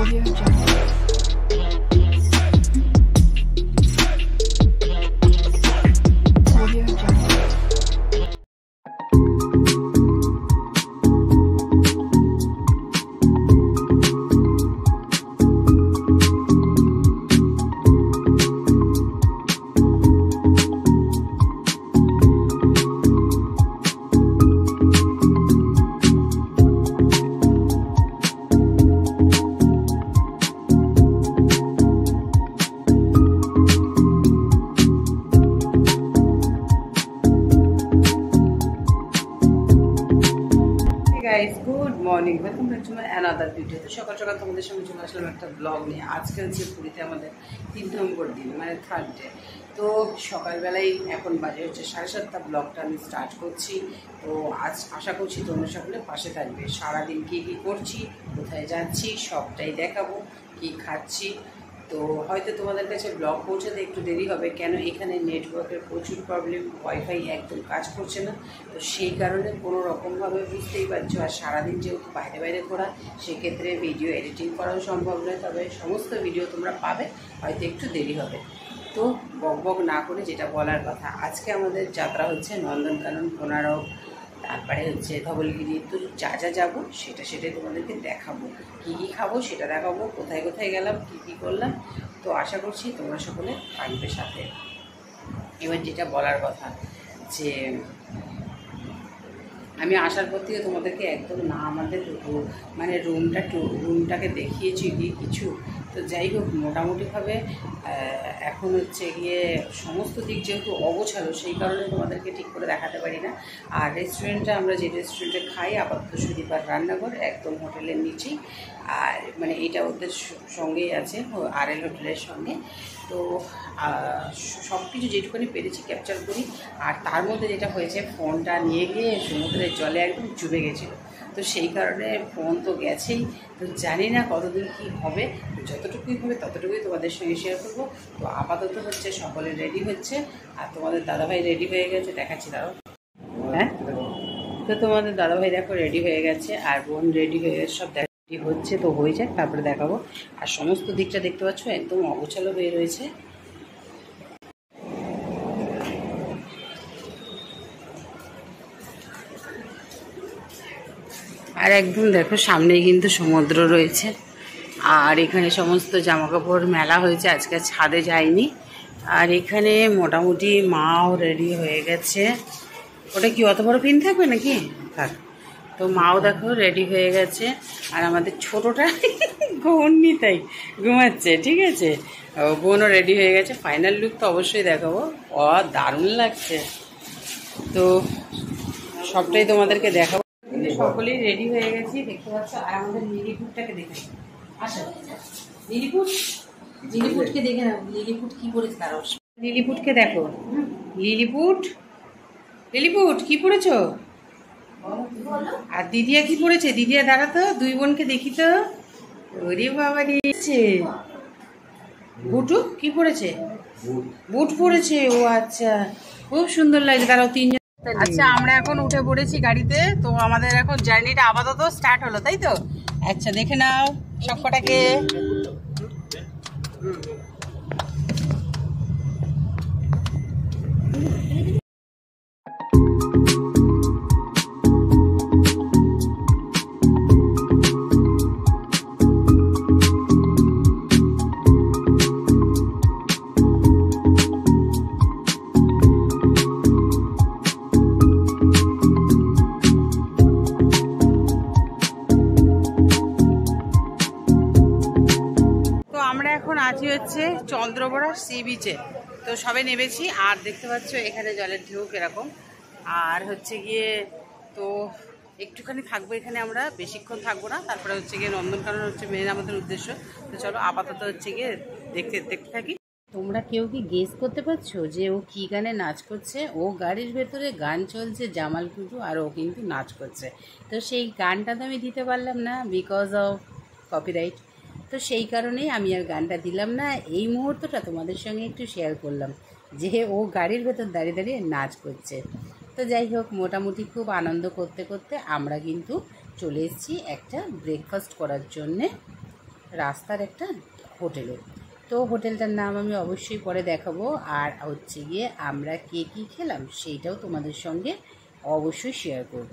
Audio Jungle. Audio Jungle. Guys good morning, welcome back to my another video. তো সকাল সকাল তোমাদের সঙ্গে চলে আসলাম একটা ব্লগ নিয়ে। আজকে হচ্ছে পুরীতে আমাদের 3 নম্বর দিন, মানে থার্ড ডে। তো সকালবেলায় এখন বাজে হচ্ছে 7:30, ব্লগটা আমি স্টার্ট করছি। তো আজ আশা করছি তোমরা সকলে পাশে থাকবে। সারাদিন কী কী করছি, কোথায় যাচ্ছি, সবটাই দেখাবো, কি খাচ্ছি। তো হয়তো তোমাদের কাছে ব্লগ পৌঁছাতে একটু দেরি হবে, কেন এখানে নেটওয়ার্কের প্রচুর প্রবলেম, ওয়াইফাই একদম কাজ করছে না। তো সেই কারণে কোনো রকমভাবে বুঝতেই পারছো, আর সারাদিন যেহেতু বাইরে বাইরে ঘোরা, সেক্ষেত্রে ভিডিও এডিটিং করাও সম্ভব নয়। তবে সমস্ত ভিডিও তোমরা পাবে, হয়তো একটু দেরি হবে। তো বক বক না করে যেটা বলার কথা, আজকে আমাদের যাত্রা হচ্ছে নন্দনকানন, কোনারক, তারপরে হচ্ছে ধবলগিরি। তো যা যা যাবো সেটাই তোমাদেরকে দেখাবো, কী কী খাবো সেটা দেখাবো, কোথায় কোথায় গেলাম, কী কী করলাম। তো আশা করছি তোমরা সকলে থাকবে সাথে। এবার যেটা বলার কথা, যে আমি আসার পর থেকে তোমাদেরকে একদম না আমাদের মানে রুমটাকে দেখিয়েছি গিয়ে কিছু। তো যাই হোক, মোটামুটিভাবে এখন হচ্ছে গিয়ে সমস্ত দিক যেহেতু অগোছালো, সেই কারণে তোমাদেরকে ঠিক করে দেখাতে পারি না। আর রেস্টুরেন্টটা, আমরা যে রেস্টুরেন্টে খাই, আপাতত সুদীপার রান্নাঘর, একদম হোটেলের নিচেই। আর মানে এটা ওদের সঙ্গেই আছে, আরএল হোটেলের সঙ্গে। তো সব কিছু যেটুকুনি পেরেছি ক্যাপচার করি। আর তার মধ্যে যেটা হয়েছে, ফোনটা নিয়ে গিয়ে সমুদ্রের জলে একদম চুবে গেছিলো। তো সেই কারণে ফোন তো গেছেই। তো জানি না কতদিন কী হবে, যতটুকুই হবে ততটুকুই তোমাদের সঙ্গে শেয়ার করবো। তো আপাতত হচ্ছে সকলে রেডি হচ্ছে, আর তোমাদের দাদাভাই রেডি হয়ে গেছে, দেখাচ্ছি দাঁড়াও। হ্যাঁ, তো তোমাদের দাদাভাই দেখো রেডি হয়ে গেছে, আর বোন রেডি হয়ে গেছে, সব রেডি হচ্ছে। তো হয়ে যাক, তারপরে দেখাবো। আর সমস্ত দিকটা দেখতে পাচ্ছ একদম অগোছালো হয়ে রয়েছে। আর একদম দেখো সামনেই কিন্তু সমুদ্র রয়েছে। আর এখানে সমস্ত জামাকাপড় মেলা হয়েছে, আজকে ছাদে যায়নি। আর এখানে মোটামুটি মাও রেডি হয়ে গেছে। ওটা কি অত বড় পিন থাকবে নাকি? থাক। তো মাও দেখো রেডি হয়ে গেছে, আর আমাদের ছোটোটা ঘুমনি, তাই ঘুমাচ্ছে। ঠিক আছে, বোনও রেডি হয়ে গেছে। ফাইনাল লুক তো অবশ্যই দেখাবো, দারুণ লাগছে। তো সবটাই তোমাদেরকে দেখাবো। সকলেই রেডি হয়ে গেছি, দেখতে পাচ্ছ। আর আমাদের লিলিপুটটাকে দেখে আচ্ছা, লিলিপুটকে দেখে নাও, লিলিপুট কি করেছে তার। লিলিপুটকে দেখো, লিলিপুট কি পড়েছো? আর দিদিয়া কি পড়েছে? দিদিয়া দাঁড়াতো, দুই বোনকে দেখি তো। ওরে বাবা দিয়েছে। বুটু কি পড়েছে? বুট পড়েছে। ও আচ্ছা, খুব সুন্দর লাগছে। দাঁড়াও, তিনজন। আচ্ছা, আমরা এখন উঠে পড়েছি গাড়িতে। তো আমাদের এখন জার্নিটা আপাতত স্টার্ট হলো, তাই তো? আচ্ছা, দেখে নাও সবকটাকে। আছি হচ্ছে চন্দ্রবড়া সি বিচে। তো সবে নেমেছি, আর দেখতে পাচ্ছ এখানে জলের ঢেউ কিরকম। আর হচ্ছে গিয়ে তো একটুখানি থাকবো এখানে, আমরা বেশিক্ষণ থাকবো না। তারপরে হচ্ছে গিয়ে নন্দনকানন হচ্ছে মেন আমাদের উদ্দেশ্য। তো চলো আপাতত হচ্ছে গিয়ে দেখতে থাকি। তোমরা কেউ কি গেস করতে পারছো যে ও কি গানে নাচ করছে? ও গাড়ির ভেতরে গান চলছে জামাল কুটু, আর ও কিন্তু নাচ করছে। তো সেই গানটা তো আমি দিতে পারলাম না, বিকজ অফ কপিরাইট। তো সেই কারণেই আমি আর গানটা দিলাম না। এই মুহূর্তটা তোমাদের সঙ্গে একটু শেয়ার করলাম, যে ও গাড়ির ভেতর দাঁড়িয়ে দাঁড়িয়ে নাচ করছে। তো যাই হোক, মোটামুটি খুব আনন্দ করতে করতে আমরা কিন্তু চলে এসেছি একটা ব্রেকফাস্ট করার জন্যে। রাস্তার একটা হোটেলে। তো হোটেলটার নাম আমি অবশ্যই পরে দেখাবো। আর হচ্ছে গিয়ে আমরা কে কী খেলাম সেইটাও তোমাদের সঙ্গে অবশ্যই শেয়ার করব।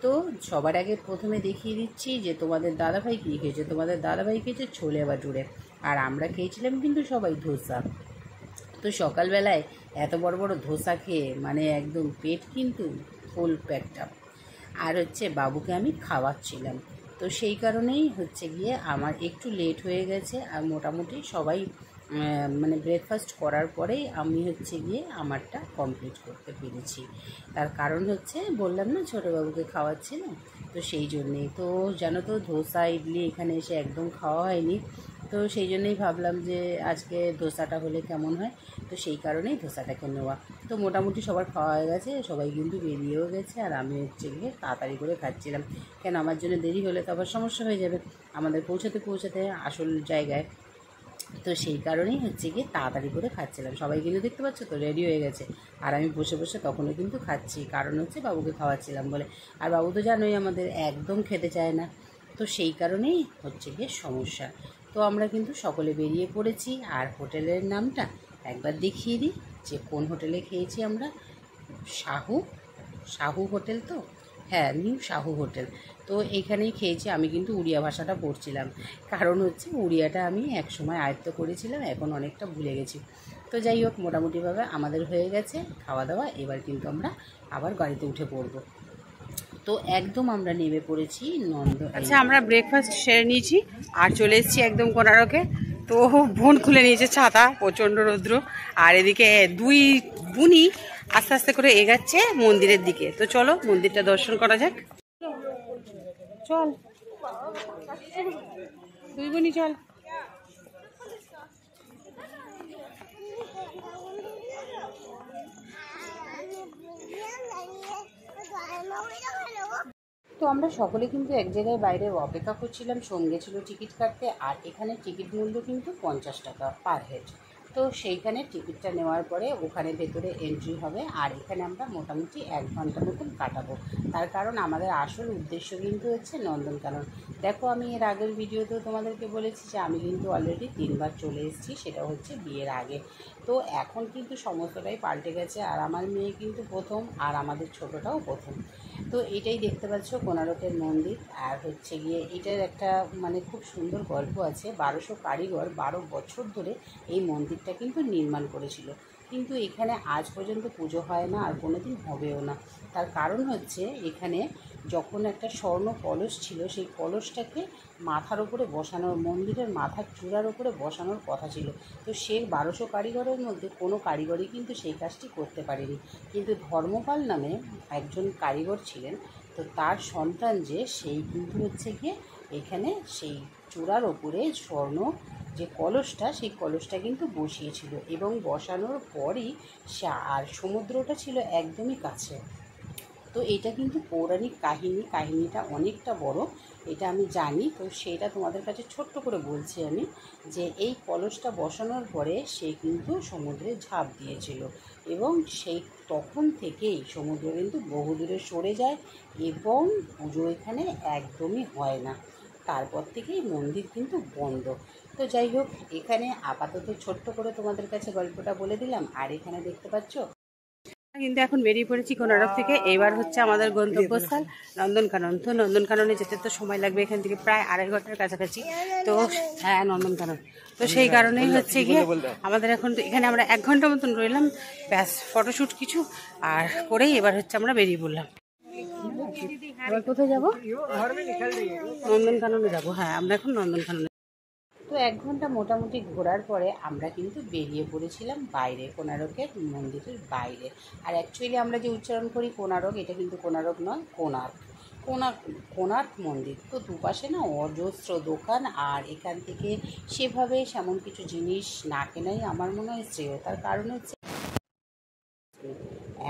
তো সবার আগে প্রথমে দেখিয়ে দিচ্ছি যে তোমাদের দাদাভাই কী খেয়েছে। তোমাদের দাদাভাই খেয়েছে ছোলে বাটুরে, আর আমরা খেয়েছিলাম কিন্তু সবাই ধোসা। তো সকালবেলায় এত বড় বড় ধোসা খেয়ে মানে একদম পেট কিন্তু ফুল পেটটা। আর হচ্ছে বাবুকে আমি খাওয়াচ্ছিলাম, তো সেই কারণেই হচ্ছে গিয়ে আমার একটু লেট হয়ে গেছে। আর মোটামুটি সবাই মানে ব্রেকফাস্ট করার পরেই আমি হচ্ছে গিয়ে আমারটা কমপ্লিট করতে পেরেছি। তার কারণ হচ্ছে বললাম না ছোটো বাবুকে খাওয়াচ্ছিলাম, তো সেই জন্যেই। তো জানো তো ধোসা ইডলি এখানে এসে একদম খাওয়া হয়নি, তো সেই জন্যই ভাবলাম যে আজকে ধোসাটা হলে কেমন হয়, তো সেই কারণেই ধোসাটাকে নেওয়া। তো মোটামুটি সবার খাওয়া হয়ে গেছে, সবাই কিন্তু বেরিয়েও গেছে, আর আমি হচ্ছে গিয়ে তাড়াতাড়ি করে খাচ্ছিলাম। কেন আমার জন্য দেরি হলে তো আবার সমস্যা হয়ে যাবে আমাদের পৌঁছাতে পৌঁছাতে আসল জায়গায়। তো সেই কারণেই হচ্ছে গিয়ে তাড়াতাড়ি করে খাচ্ছিলাম। সবাই কিন্তু দেখতে পাচ্ছ তো রেডি হয়ে গেছে, আর আমি বসে বসে তখনও কিন্তু খাচ্ছি, কারণ হচ্ছে বাবুকে খাওয়াচ্ছিলাম বলে। আর বাবু তো জানোই আমাদের একদম খেতে চায় না, তো সেই কারণেই হচ্ছে গিয়ে সমস্যা। তো আমরা কিন্তু সকলে বেরিয়ে পড়েছি। আর হোটেলের নামটা একবার দেখিয়ে দিই যে কোন হোটেলে খেয়েছি আমরা। শাহু শাহু হোটেল, তো হ্যাঁ, নিউ শাহু হোটেল। তো এইখানেই খেয়েছি। আমি কিন্তু উড়িয়া ভাষাটা পড়ছিলাম, কারণ হচ্ছে উড়িয়াটা আমি একসময় আয়ত্ত করেছিলাম, এখন অনেকটা ভুলে গেছি। তো যাই হোক, মোটামুটিভাবে আমাদের হয়ে গেছে খাওয়া দাওয়া। এবার কিন্তু আমরা আবার গাড়িতে উঠে পড়ব। তো একদম আমরা নেমে পড়েছি আচ্ছা, আমরা ব্রেকফাস্ট সেরে নিয়েছি আর চলে এসেছি একদম কোনারকে। তো বোন খুলে নিয়েছে ছাতা, প্রচণ্ড রৌদ্র। আর এদিকে দুই বোনই আস্তে আস্তে করে এগাচ্ছে মন্দিরের দিকে। তো চলো মন্দিরটা দর্শন করা যাক। চল দুই বোনই চল। তো আমরা সকলে কিন্তু এক জায়গায় বাইরে অপেক্ষা করছিলাম, সঙ্গে ছিল টিকিট কাটতে। আর এখানে টিকিট মূল্য কিন্তু 50 টাকা পার হেড। তো সেইখানে টিকিটটা নেওয়ার পরে ওখানে ভেতরে এন্ট্রি হবে, আর এখানে আমরা মোটামুটি 1 ঘন্টা মতন কাটাবো। তার কারণ আমাদের আসল উদ্দেশ্য কিন্তু হচ্ছে নন্দনকানন। দেখো, আমি এর আগের ভিডিওতেও তোমাদেরকে বলেছি যে আমি কিন্তু অলরেডি 3বার চলে এসেছি, সেটা হচ্ছে বিয়ের আগে। তো এখন কিন্তু সমস্তটাই পাল্টে গেছে, আর আমার মেয়ে কিন্তু প্রথম, আর আমাদের ছোটোটাও প্রথম। তো এটাই দেখতে পাচ্ছ কোনারকের মন্দির। আর হচ্ছে গিয়ে এটার একটা মানে খুব সুন্দর গল্প আছে। 1200 কারিগর 12 বছর ধরে এই মন্দিরটা কিন্তু নির্মাণ করেছিল, কিন্তু এখানে আজ পর্যন্ত পুজো হয় না, আর কোনো দিন হবেও না। তার কারণ হচ্ছে এখানে যখন একটা স্বর্ণ কলস ছিল, সেই কলসটাকে মাথার ওপরে বসানোর, মন্দিরের মাথার চূড়ার ওপরে বসানোর কথা ছিল। তো সেই 1200 কারিগরের মধ্যে কোনো কারিগরই কিন্তু সেই কাজটি করতে পারেনি। কিন্তু ধর্মপাল নামে একজন কারিগর ছিলেন, তো তার সন্তান যে সেই কিন্তু হচ্ছে গিয়ে এখানে সেই চূড়ার ওপরে স্বর্ণ যে কলসটা, সেই কলসটা কিন্তু বসিয়েছিল। এবং বসানোর পরই আর সমুদ্রটা ছিল একদমই কাছে। তো এটা কিন্তু পৌরাণিক কাহিনীটা অনেকটা বড়, এটা আমি জানি। তো সেটা তোমাদের কাছে ছোট্ট করে বলছি আমি, যে এই কলসটা বসানোর পরে সে কিন্তু সমুদ্রে ঝাঁপ দিয়েছিল, এবং সেই তখন থেকেই সমুদ্র কিন্তু বহুদূরে সরে যায়, এবং পুজো এখানে একদমই হয় না। তারপর থেকেই মন্দির কিন্তু বন্ধ। তো যাই হোক, এখানে আপাতত ছোট্ট করে তোমাদের কাছে গল্পটা বলে দিলাম। আর এখানে দেখতে পাচ্ছ কিন্তু এখন বেরিয়ে পড়েছি কোনারক থেকে। এবার হচ্ছে আমাদের গন্তব্যস্থল নন্দনকানন। তো নন্দনকাননে যেতে তো সময় লাগবে, এখান থেকে প্রায় 2.5 ঘন্টার কাছাকাছি। তো হ্যাঁ, নন্দনকানন। তো সেই কারণেই হচ্ছে গিয়ে আমাদের এখন এখানে আমরা 1 ঘন্টা মতন রইলাম, ব্যাস ফটোশ্যুট কিছু আর করেই এবার হচ্ছে আমরা বেরিয়ে পড়লাম। এবার কোথায় যাবো? নন্দনকাননে যাবো। হ্যাঁ, আমরা এখন নন্দনকাননে। তো 1 ঘন্টা মোটামুটি ঘোরার পরে আমরা কিন্তু বেরিয়ে পড়েছিলাম বাইরে, কোনারকের মন্দিরের বাইরে। আর অ্যাকচুয়ালি আমরা যে উচ্চারণ করি কোনারক, এটা কিন্তু কোনারক নয়, কোণার্ক। কোণার্ক মন্দির। তো দুপাশে না অজস্র দোকান, আর এখান থেকে সেভাবে সেমন কিছু জিনিস না কেনাই আমার মনে হয় শ্রেয়। তার কারণ হচ্ছে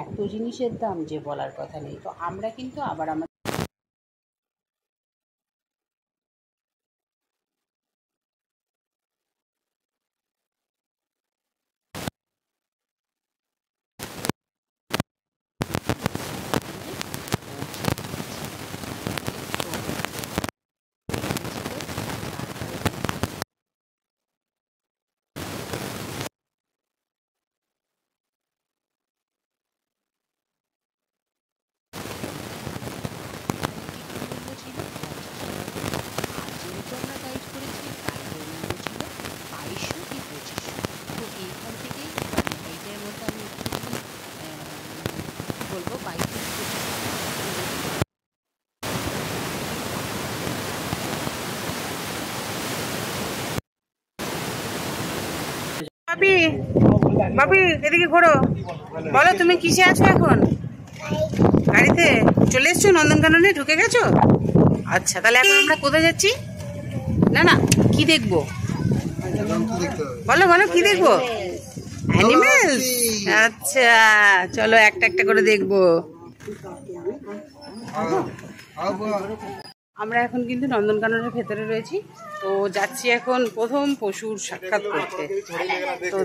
এত জিনিসের দাম যে বলার কথা নেই। তো আমরা কিন্তু আবার আমাদের বাপি বাপি এদিকে ঘোরো, বলো তুমি কিসে আছো এখন? গাড়িতে চলে এসছো, নন্দনকাননে ঢুকে গেছো? আচ্ছা, তাহলে এখন আমরা কোথায় যাচ্ছি? না না, কি দেখবো বলো বলো, কি দেখবো? অ্যানিমেলস। আচ্ছা চলো একটা একটা করে দেখবো। আমরা এখন কিন্তু নন্দনকাননের ভেতরে রয়েছি, তো যাচ্ছি এখন প্রথম পশুর সাক্ষাৎ করতে। তো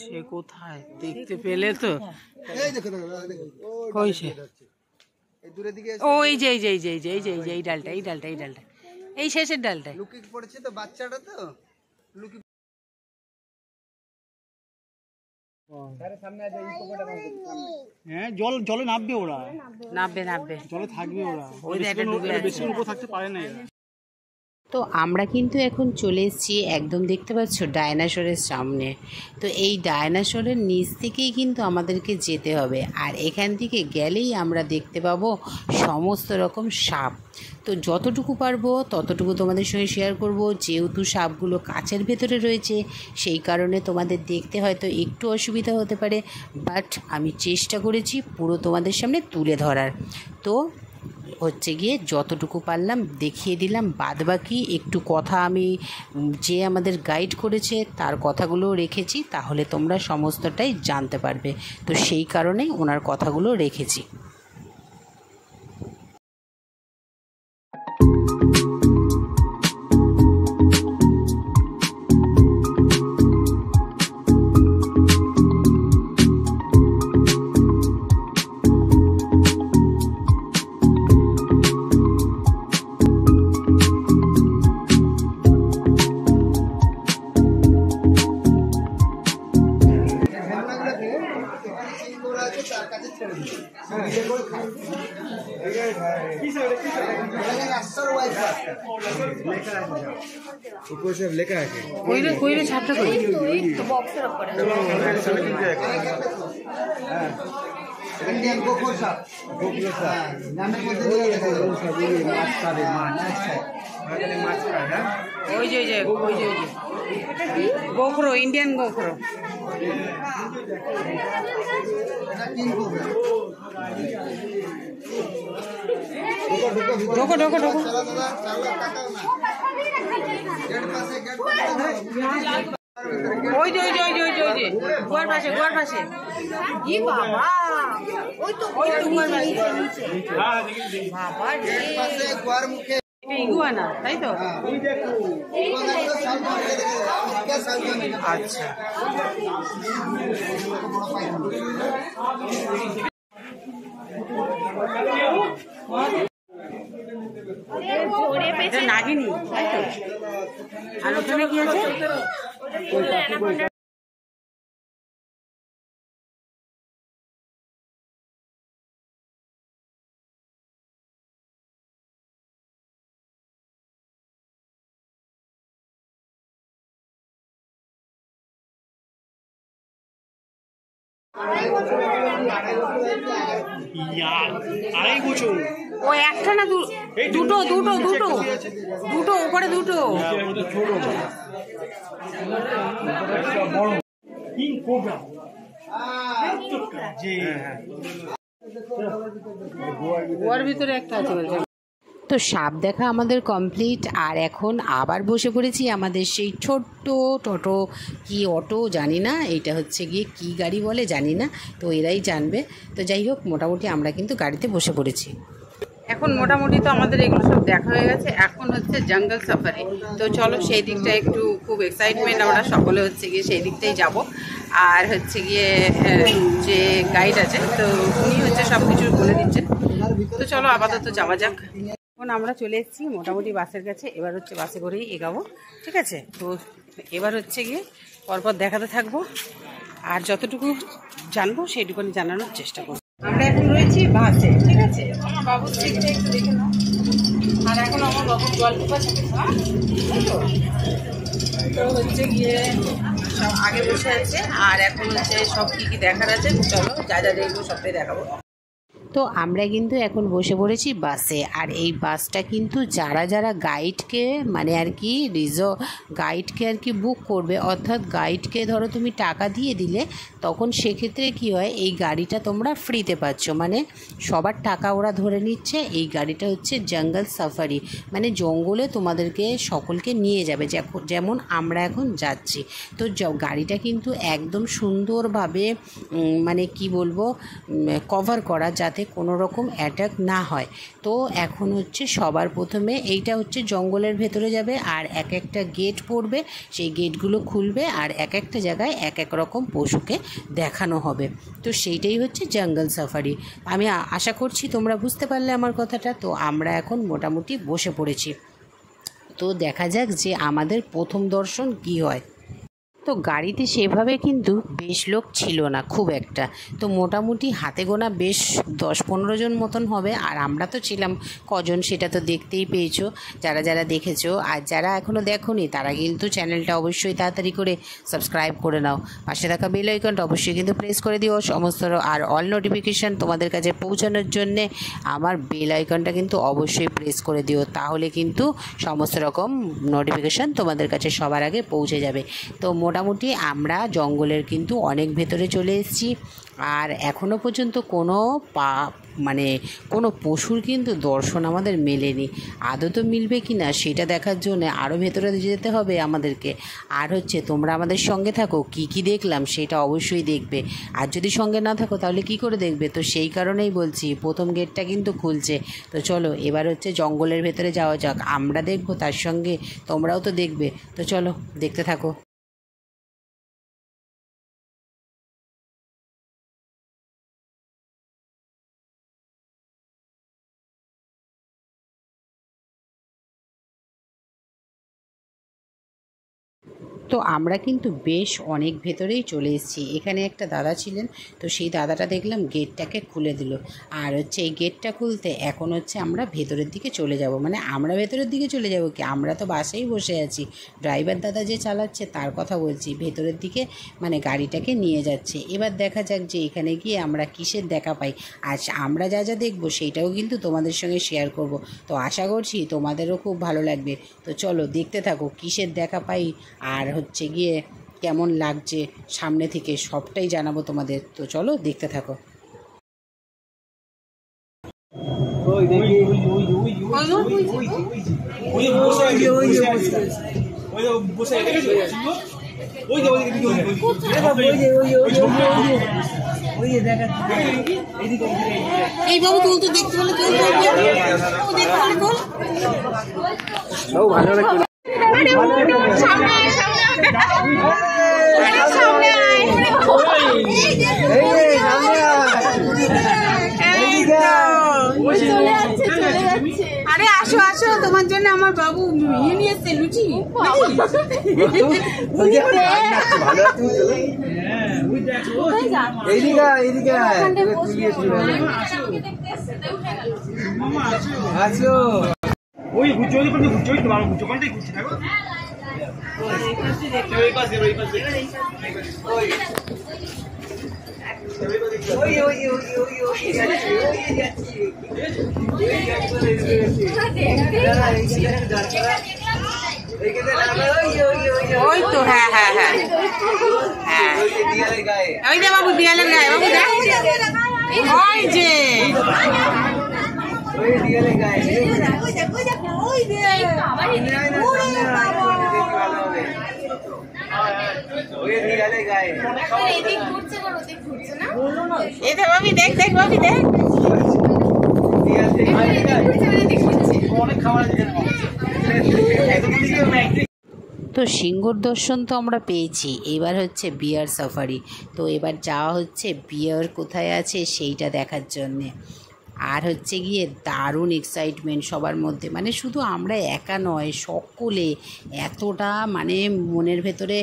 সে কোথায় দেখতে পেলে তো? ও এই যে এই যে এই যে এই যে এই যে এই যে এই ডালটা, এই ডালটা, এই ডালটা, এই শেষের ডালটা লুকিয়ে পড়েছে তো বাচ্চাটা, তো লুকিয়ে হ্যাঁ জলে নামবে ওরা, নামবে জলে থাকবে ওরা, বেশি উপর থাকতে পারে না। তো আমরা কিন্তু এখন চলে এসেছি একদম, দেখতে পাচ্ছ, ডায়নাসরের সামনে। তো এই ডায়নাসরের নিচ থেকেই কিন্তু আমাদেরকে যেতে হবে, আর এখান থেকে গেলেই আমরা দেখতে পাবো সমস্ত রকম সাপ। তো যতটুকু পারবো ততটুকু তোমাদের সঙ্গে শেয়ার করব। যেহেতু সাপগুলো কাচের ভেতরে রয়েছে, সেই কারণে তোমাদের দেখতে হয়তো একটু অসুবিধা হতে পারে, বাট আমি চেষ্টা করেছি পুরো তোমাদের সামনে তুলে ধরার। তো হচ্ছে গিয়ে যতটুকু পারলাম দেখিয়ে দিলাম, বাদবাকি একটু কথা আমি যে আমাদের গাইড করেছে তার কথাগুলো রেখেছি, তাহলে তোমরা সমস্তটাই জানতে পারবে। তো সেই কারণেই ওনার কথাগুলো রেখেছি। লেখা আছে কইরে ছাপটা কই ইন্ডিয়ান গোখর সাপ, নামের মধ্যে মাছ খায় না, ওই যে গোখরো, ইন্ডিয়ান গোখরো। ঢোকো ঢোকো ঢোকো। ওই যে গোয়ার পাশে ই বাবা, ওই তো গোয়ার বাবা রে, গোয়ার মুখে ইগুয়ানা, তাই তো? আচ্ছা, এটা নাগিনি, তাই তো? আর ওখানে কি আছে? ও একটা না দুটো উপরে দুটো। গোয়ার ভিতরে একটা আছে বলছে। তো সাপ দেখা আমাদের কমপ্লিট, আর এখন আবার বসে পড়েছি আমাদের সেই ছোট্ট টোটো কি অটো জানি না, এটা হচ্ছে গিয়ে কি গাড়ি বলে জানি না, তো এরাই জানবে। তো যাই হোক, মোটামুটি আমরা কিন্তু গাড়িতে বসে পড়েছি। এখন মোটামুটি তো আমাদের এগুলো সব দেখা হয়ে গেছে, এখন হচ্ছে জঙ্গল সাফারি। তো চলো সেই দিকটা একটু, খুব এক্সাইটমেন্ট আমরা সকলে হচ্ছে গিয়ে সেই দিকটাই যাব। আর হচ্ছে গিয়ে যে গাইড আছে, তো উনি হচ্ছে সব কিছু বলে দিচ্ছেন। তো চলো আপাতত যাওয়া যাক। এখন আমরা চলে এসেছি মোটামুটি বাসের কাছে, এবার হচ্ছে বাসে করেই এগাবো, ঠিক আছে? তো এবার হচ্ছে গিয়ে পরপর দেখাতে থাকবো, আর যতটুকু জানবো সেইটুকুনি জানানোর চেষ্টা করবো। আমরা এখন রয়েছি বাসে, ঠিক আছে? আমার বাবুর দিকটা একটু দেখে নাও। আর এখন আমার বাবুর গল্প আছে, তো হচ্ছে গিয়ে সব আগে বসে আছে, আর এখন হচ্ছে সব কী কী দেখার আছে, চলো যা যা দেখবো সবটাই দেখাবো। তো আমরা কিন্তু এখন বসে পড়েছি বাসে। আর এই বাসটা কিন্তু যারা যারা গাইডকে মানে আর কি গাইডকে আর কি বুক করবে, অর্থাৎ গাইডকে ধরো তুমি টাকা দিয়ে দিলে তখন সেক্ষেত্রে কি হয়, এই গাড়িটা তোমরা ফ্রিতে পাচ্ছ। মানে সবার টাকা ওরা ধরে নিচ্ছে। এই গাড়িটা হচ্ছে জঙ্গল সাফারি, মানে জঙ্গলে তোমাদেরকে সকলকে নিয়ে যাবে, যেমন আমরা এখন যাচ্ছি। তো গাড়িটা কিন্তু একদম সুন্দরভাবে মানে কি বলবো কভার করা, যাতে কোনো রকম অ্যাটাক না হয়। তো এখন হচ্ছে সবার প্রথমে এইটা হচ্ছে জঙ্গলের ভেতরে যাবে, আর এক একটা গেট পড়বে, সেই গেটগুলো খুলবে, আর এক একটা জায়গায় এক এক রকম পশুকে দেখানো হবে। তো সেইটাই হচ্ছে জঙ্গল সাফারি। আমি আশা করছি তোমরা বুঝতে পারলে আমার কথাটা। তো আমরা এখন মোটামুটি বসে পড়েছি, তো দেখা যাক যে আমাদের প্রথম দর্শন কি হয়। তো গাড়িতে সেভাবে কিন্তু বেশ লোক ছিল না খুব একটা, তো মোটামুটি হাতে গোনা বেশ 10-15 জন মতন হবে। আর আমরা তো ছিলাম কজন সেটা তো দেখতেই পেয়েছো যারা যারা দেখেছো। আর যারা এখনও দেখোনি তারা কিন্তু চ্যানেলটা অবশ্যই তাড়াতাড়ি করে সাবস্ক্রাইব করে নাও, পাশে থাকা বেল আইকনটা অবশ্যই কিন্তু প্রেস করে দিও সমস্ত, আর অল নোটিফিকেশান তোমাদের কাছে পৌঁছানোর জন্যে আমার বেল আইকনটা কিন্তু অবশ্যই প্রেস করে দিও, তাহলে কিন্তু সমস্ত রকম নোটিফিকেশান তোমাদের কাছে সবার আগে পৌঁছে যাবে। তো মোটামুটি আমরা জঙ্গলের কিন্তু অনেক ভেতরে চলে এসেছি, আর এখনও পর্যন্ত কোনো পশুর কিন্তু দর্শন আমাদের মেলেনি। আদৌ তো মিলবে কি না সেটা দেখার জন্য আরও ভেতরে যেতে হবে আমাদেরকে। আর হচ্ছে তোমরা আমাদের সঙ্গে থাকো, কি দেখলাম সেটা অবশ্যই দেখবে, আর যদি সঙ্গে না থাকো তাহলে কি করে দেখবে। তো সেই কারণেই বলছি, প্রথম গেটটা কিন্তু খুলছে। তো চলো এবার হচ্ছে জঙ্গলের ভেতরে যাওয়া যাক, আমরা দেখবো তার সঙ্গে তোমরাও তো দেখবে। তো চলো দেখতে থাকো। তো আমরা কিন্তু বেশ অনেক ভেতরেই চলে এসেছি। এখানে একটা দাদা ছিলেন, তো সেই দাদাটা দেখলাম গেটটাকে খুলে দিল। আর হচ্ছে এই গেটটা খুলতে এখন হচ্ছে আমরা ভেতরের দিকে চলে যাব। মানে আমরা ভেতরের দিকে চলে যাব কি, আমরা তো বাসেই বসে আছি, ড্রাইভার দাদা যে চালাচ্ছে তার কথা বলছি, ভেতরের দিকে মানে গাড়িটাকে নিয়ে যাচ্ছে। এবার দেখা যাক যে এখানে গিয়ে আমরা কিসের দেখা পাই। আজ আমরা যা যা দেখবো সেইটাও কিন্তু তোমাদের সঙ্গে শেয়ার করব। তো আশা করছি তোমাদেরও খুব ভালো লাগবে। তো চলো দেখতে থাকো কিসের দেখা পাই, আর হচ্ছে গিয়ে কেমন লাগছে সামনে থেকে সবটাই জানাবো তোমাদের। তো চলো দেখতে থাকো। এই বাবু তুই তো দেখতে পেলে কেউ ভালো লাগে। আরে আসো আসো, তোমার জন্য আমার বাবু নিয়ে নিয়ে এসছে লুচি। ওই ঘুরছে তোমার ঘুরছে কোনটাই ঘুরছে দেখো। ওই তো হ্যাঁ হ্যাঁ হ্যাঁ হ্যাঁ, ওই যে বাবু দিয়ালের গায়ে, বাবু দেখ ওই যে দেখ দেখ বাবি দেখ। তো সিংহর দর্শন তো আমরা পেয়েছি, এবার হচ্ছে বিয়ার সাফারি। তো এবার যাওয়া হচ্ছে বিয়ার কোথায় আছে সেইটা দেখার জন্যে। আর হচ্ছে গিয়ে দারুণ এক্সাইটমেন্ট সবার মধ্যে, মানে শুধু আমরা একা নয়, সকলে এতটা মানে মনের ভেতরে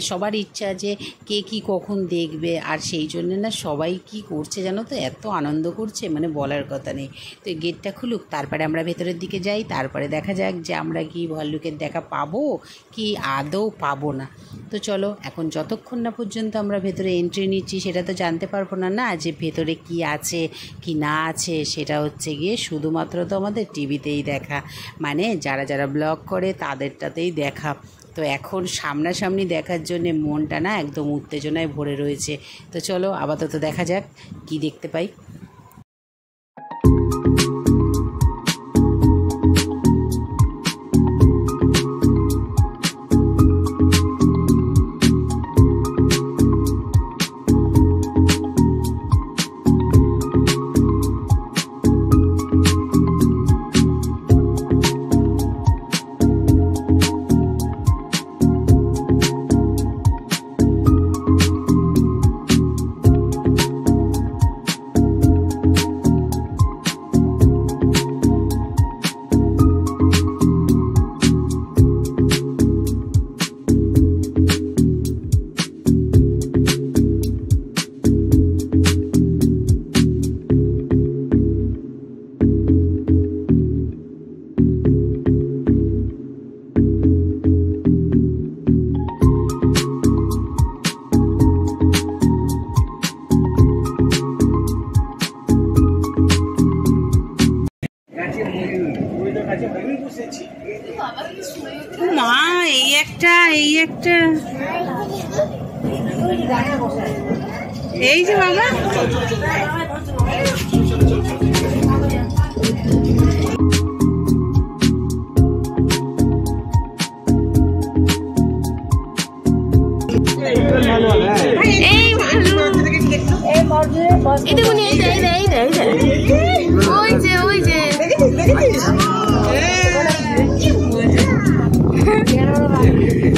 সবার ইচ্ছা যে কে কী কখন দেখবে। আর সেই জন্যে না সবাই কি করছে জানো তো, এত আনন্দ করছে মানে বলার কথা নেই। তো গেটটা খুলুক, তারপরে আমরা ভেতরের দিকে যাই, তারপরে দেখা যাক যে আমরা কি ভল্লুকের দেখা পাবো কি আদৌ পাবো না। তো চলো, এখন যতক্ষণ না পর্যন্ত আমরা ভেতরে এন্ট্রি নিচ্ছি সেটা তো জানতে পারবো না যে ভেতরে কি আছে কি না আছে। সেটা হচ্ছে গিয়ে শুধুমাত্র তো আমাদের টিভিতেই দেখা, মানে যারা যারা ব্লগ করে তাদেরটাতেই দেখা। তো এখন সামনাসামনি দেখার জন্যে মনটা না একদম উত্তেজনায় ভরে রয়েছে। তো চলো আপাতত দেখা যাক কি দেখতে পাই। মা এই একটা এই যে বাবা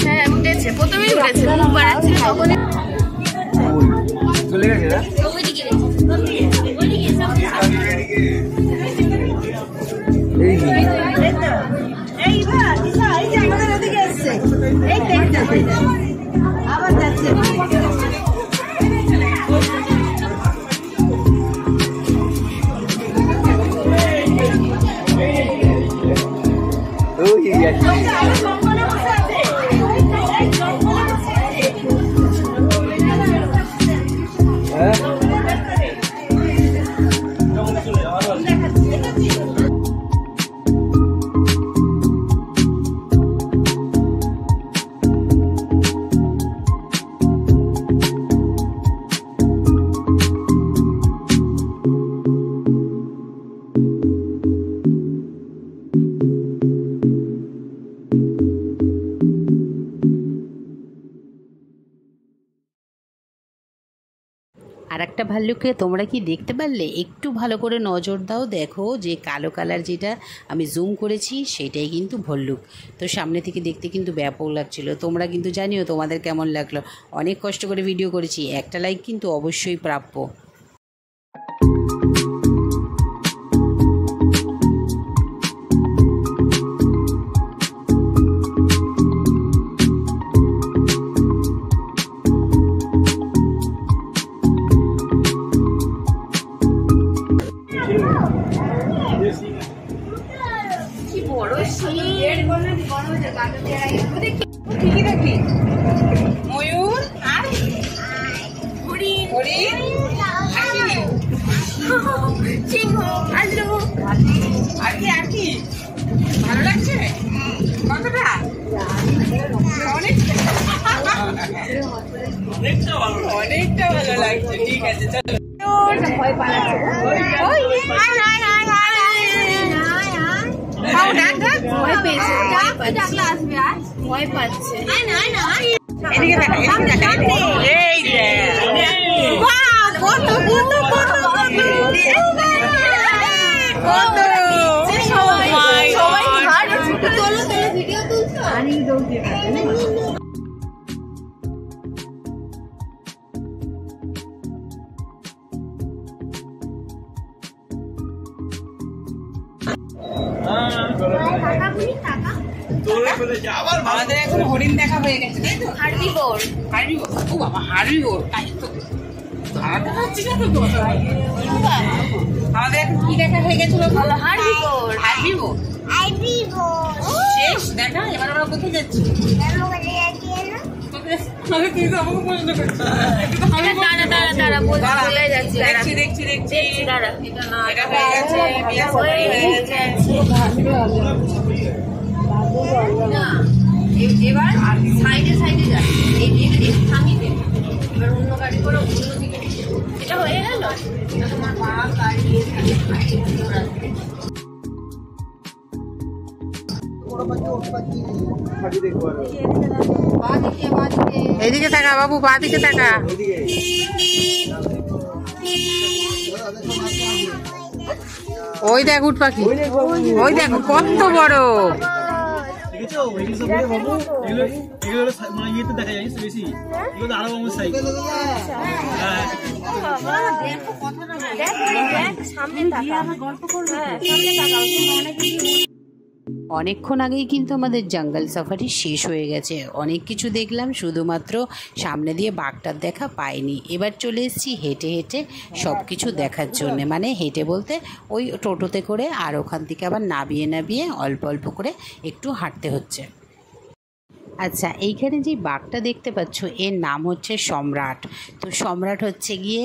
হ্যাঁ উঠেছে, প্রথমেই উঠেছে, মুখ বাড়াচ্ছে তখনই চলে গেছে। আবার যাচ্ছে আর একটা ভাল্লুককে তোমরা কি দেখতে পারলে? একটু ভালো করে নজর দাও, দেখো যে কালো কালার যেটা আমি জুম করেছি সেটাই কিন্তু ভল্লুক। তো সামনে থেকে দেখতে কিন্তু ব্যাপক লাগছিল। তোমরা কিন্তু জানিও তোমাদের কেমন লাগলো। অনেক কষ্ট করে ভিডিও করেছি, একটা লাইক কিন্তু অবশ্যই প্রাপ্য। ময়ূর আর হরিণ, সিংহ, আর কি ভালো লাগছে কতটা? অনেকটা ভালো লাগছে। ঠিক আছে চলো। ভয় পালাচ্ছে, ভয় পেয়েছে, ভয় পাচ্ছে। এদিকে দেখা, এদিকে দেখা, এই যে কত কত কত কত সবাই তোলো ভিডিও তুলছো। আমাদের এখন হরিণ দেখা হয়ে গেছে, তাই তো? হার্বিভোর। ও বাবা, হার্বিভোর, তাই তো। আমাদের এখন কি দেখা হয়ে গেছিল? হার্বিভোর। শেষ দেখা। এবার আমরা কোথায় যাচ্ছি? দেখছি। এটা হয়ে গেছে, এবার সাইডে যাই। থামিয়ে দেন, এবার অন্য গাড়ি করে অন্যদিকে। এটা হয়ে গেল। তোমার মা গাড়ি এইদিকে তাকা বাবু, পা দিকে তাকা। ওই দেখ উট পাখি, ওই দেখো কত বড়। অনেকক্ষণ আগেই কিন্তু আমাদের জঙ্গল সাফারি শেষ হয়ে গেছে। অনেক কিছু দেখলাম, শুধুমাত্র সামনে দিয়ে বাঘটার দেখা পাইনি। এবার চলে এসেছি হেঁটে হেঁটে সব কিছু দেখার জন্য। মানে হেঁটে বলতে ওই টোটোতে করে, আর ওখান থেকে আবার নাবিয়ে অল্প অল্প করে একটু হাঁটতে হচ্ছে। আচ্ছা, এইখানে যে বাঘটা দেখতে পাচ্ছ এর নাম হচ্ছে সম্রাট। তো সম্রাট হচ্ছে গিয়ে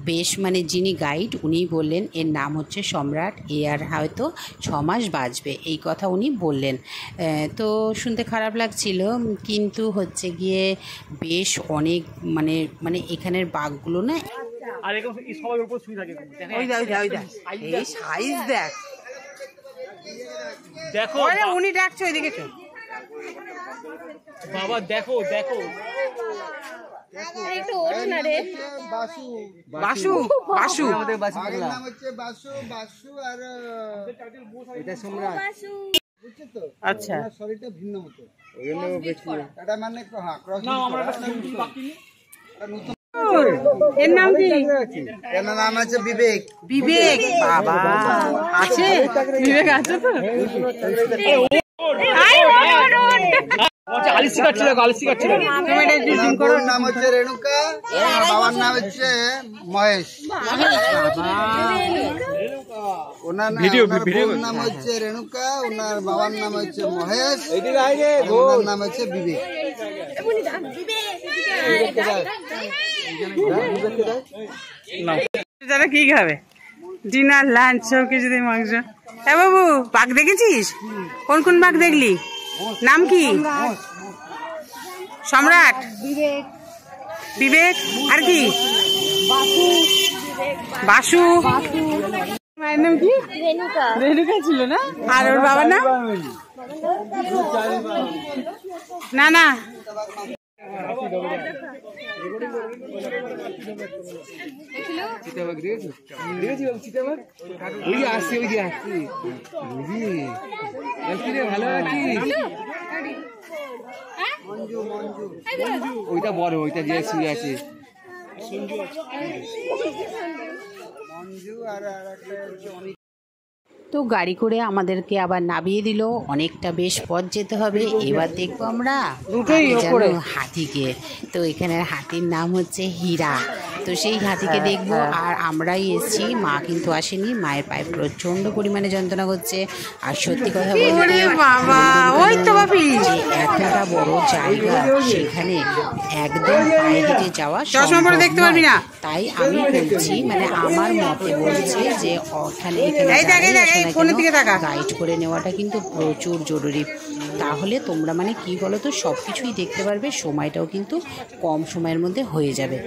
বেশ মানে যিনি গাইড উনি বললেন এর নাম হচ্ছে সম্রাট, এ আর হয়তো 6 মাস বাঁচবে, এই কথা উনি বললেন। তো শুনতে খারাপ লাগছিল, কিন্তু হচ্ছে গিয়ে বেশ অনেক মানে এখানের বাঘগুলো না, আর এরকম সবার উপর শুয়ে থাকে। ওই সাইজ দেখ। দেখো উনি ডাকছে ওইদিকে। বাবা দেখো বাসু আমাদের বাসু নাম হচ্ছে বাসু আর এটা সম্রাট। বুঝছো তো? আচ্ছা, শরীরটা ভিন্ন মতো, ওইজন্য বেশি এটা মানে ক্রস না। আমরা নতুন এর নাম কি? এর নাম আছে বিবেক। বাবা আছে, বিবেক আছে তো। ওর নাম হচ্ছে রেণুকা, বাবার নাম হচ্ছে মহেশ। ওনার নাম হচ্ছে রেণুকা, ওনার বাবার নাম হচ্ছে মহেশ, ওনার নাম হচ্ছে বিবেক। যারা কি খাবে? ডিনার, লাঞ্চ সব কিছু দিয়ে মাংস। হ্যাঁ বাবু, বাঘ দেখেছিস? কোন বাঘ দেখলি? নাম কি? সম্রাট, বিবেক, আর কি? বাসু। মায়ের নাম কি? রেণুকা ছিল না? আর ওর বাবার নাম? না ওইটা বড়, ওইটা যে শুয়ে আছে। তো গাড়ি করে আমাদেরকে আবার নামিয়ে দিল। অনেকটা বেশ পথ যেতে হবে। এবার দেখবো আমরা হাতিকে। তো এখানের হাতির নাম হচ্ছে হীরা। তো সেই হাতিকে দেখবো। আর আমরাই এসেছি, মা কিন্তু আসেনি। মায়ের পায়ে প্রচন্ড পরিমাণে যন্ত্রণা করছে। আর সত্যি কথা বলতে এতটা বড় জায়গা, সেখানে একদম পায়ে হেঁটে যাওয়া দেখতে পারবি না। তাই আমি বলছি, মানে আমার মতে বলছে যে ওখানে গাইড করে নেওয়াটা কিন্তু প্রচুর জরুরি। তাহলে তোমরা মানে কি বলো তো, সব কিছুই দেখতে পারবে, সময়টাও কিন্তু কম সময়ের মধ্যে হয়ে যাবে।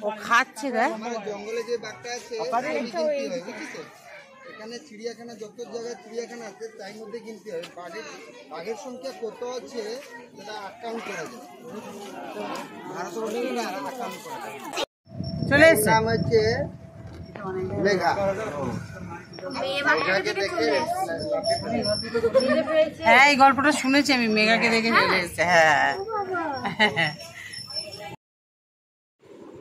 ও খাচ্ছে জঙ্গলে যে বাঘটা আছে এখানে চিড়িয়াখানা, যত জায়গায় চিড়িয়াখানা আছে তার মধ্যে কিনতে হবে। বাঘের সংখ্যা কত আছে সেটা আকাউন্ট করা যায়, আকাউন্ট করা যায়। চলে এসছে। নাম হচ্ছে মেঘা। হ্যাঁ, এই গল্পটা শুনেছি আমি, মেঘাকে দেখে চলে এসছে। হ্যাঁ,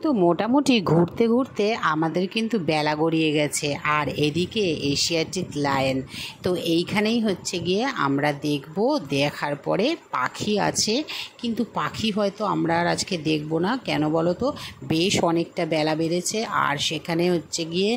তো মোটামুটি ঘুরতে ঘুরতে আমাদের কিন্তু বেলা গড়িয়ে গেছে। আর এদিকে এশিয়াটিক লায়ন, তো এইখানেই হচ্ছে গিয়ে আমরা দেখব। দেখার পরে পাখি আছে, কিন্তু পাখি হয়তো আমরা আর আজকে দেখব না। কেন বলো তো, বেশ অনেকটা বেলা বেড়েছে। আর সেখানে হচ্ছে গিয়ে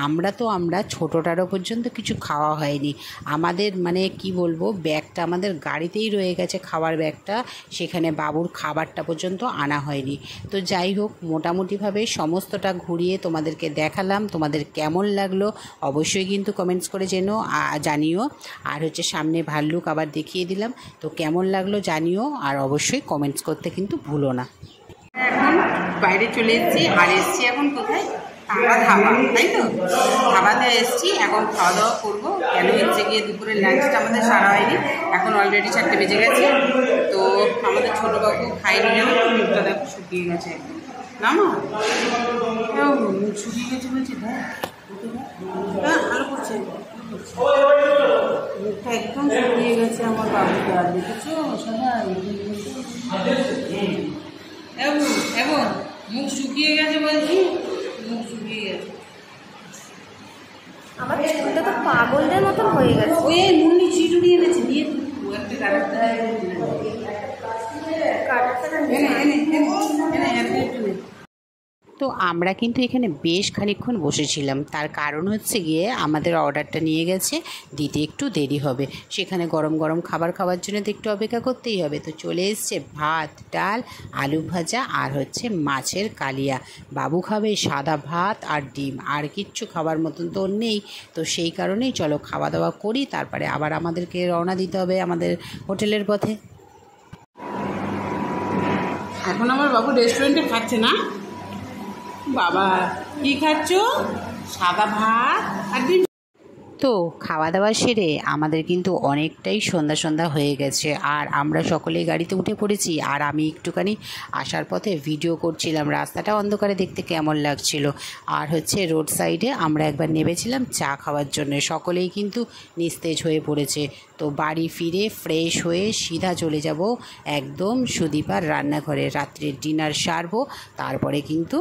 আমরা ছোটোটারও পর্যন্ত কিছু খাওয়া হয়নি। আমাদের মানে কি বলবো, ব্যাগটা আমাদের গাড়িতেই রয়ে গেছে, খাবার ব্যাগটা, সেখানে বাবুর খাবারটা পর্যন্ত আনা হয়নি। তো যাই হোক, মোটামুটিভাবে সমস্তটা ঘুরিয়ে তোমাদেরকে দেখালাম। তোমাদের কেমন লাগলো অবশ্যই কিন্তু কমেন্টস করে জানিও। আর হচ্ছে সামনে ভাল্লুক আবার দেখিয়ে দিলাম, তো কেমন লাগলো জানিও, আর অবশ্যই কমেন্টস করতে কিন্তু ভুলো না। এখন বাইরে চলে এসেছি, আর এসছি এখন কোথায়, ধাবা, তাই তো? ধাবাতে এসছি, এখন খাওয়া দাওয়া করবো। কেন হচ্ছে গিয়ে দুপুরের লাঞ্চটা আমাদের সারা হয়নি, এখন অলরেডি 4টে বেজে গেছে। তো আমাদের ছোটো বাবু খাইনি, যেমন মুখটা দেখো শুকিয়ে গেছে একদম। না মা, মুখ শুকিয়ে গেছে বলছি, ভালো করছে, মুখটা একদম শুকিয়ে গেছে আমার বাবুটা। দেখেছো সবাই, এখন মুখ শুকিয়ে গেছে বলছি, মুখ শুকিয়ে গেছে। আমার চুলটা তো পাগলদের মতন হয়ে গেছে। ওই মুন্নি চিটুড়ি এনেছে, দিয়ে একটা কাটারটা তো আমরা কিন্তু এখানে বেশ খানিকক্ষণ বসেছিলাম। তার কারণ হচ্ছে গিয়ে আমাদের অর্ডারটা নিয়ে গেছে, দিতে একটু দেরি হবে। সেখানে গরম গরম খাবার খাওয়ার জন্য তো একটু অপেক্ষা করতেই হবে। তো চলে এসছে ভাত, ডাল, আলু ভাজা আর হচ্ছে মাছের কালিয়া। বাবু খাবে সাদা ভাত আর ডিম, আর কিচ্ছু খাবার মতন তো নেই। তো সেই কারণেই চলো খাওয়া দাওয়া করি, তারপরে আবার আমাদেরকে রওনা দিতে হবে আমাদের হোটেলের পথে। এখন আমার বাবু রেস্টুরেন্টে খাচ্ছে না বাবা, কি খাচ্ছ? সাদা ভাত আর ডিম। তো খাওয়া দাওয়া সেরে আমাদের কিন্তু অনেকটাই সন্ধ্যা হয়ে গেছে। আর আমরা সকলেই গাড়িতে উঠে পড়েছি। আর আমি একটুখানি আসার পথে ভিডিও করছিলাম, রাস্তাটা অন্ধকারে দেখতে কেমন লাগছিল। আর হচ্ছে রোড সাইডে আমরা একবার নেমেছিলাম চা খাওয়ার জন্য। সকলেই কিন্তু নিস্তেজ হয়ে পড়েছে। তো বাড়ি ফিরে ফ্রেশ হয়ে সিধা চলে যাব একদম সুদীপার রান্নাঘরে, রাত্রের ডিনার সারবো। তারপরে কিন্তু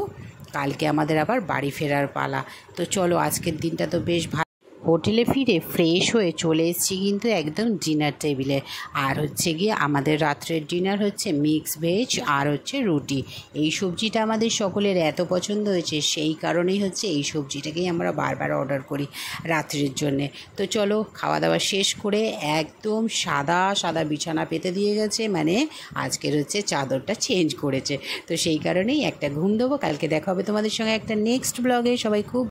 কালকে আমাদের আবার বাড়ি ফেরার পালা। তো চলো, আজকের দিনটা তো বেশ ভালো। হোটেলে ফিরে ফ্রেশ হয়ে চলে এসেছি কিন্তু একদম ডিনার টেবিলে। আর হচ্ছে গিয়ে আমাদের রাত্রের ডিনার হচ্ছে মিক্স ভেজ আর হচ্ছে রুটি। এই সবজিটা আমাদের সকলের এত পছন্দ হয়েছে, সেই কারণেই হচ্ছে এই সবজিটাকেই আমরা বারবার অর্ডার করি রাত্রের জন্যে। তো চলো, খাওয়া দাওয়া শেষ করে একদম সাদা বিছানা পেতে দিয়ে গেছে, মানে আজকের হচ্ছে চাদরটা চেঞ্জ করেছে। তো সেই কারণেই একটা ঘুম দেবো। কালকে দেখা হবে তোমাদের সঙ্গে একটা নেক্সট ব্লগে। সবাই খুব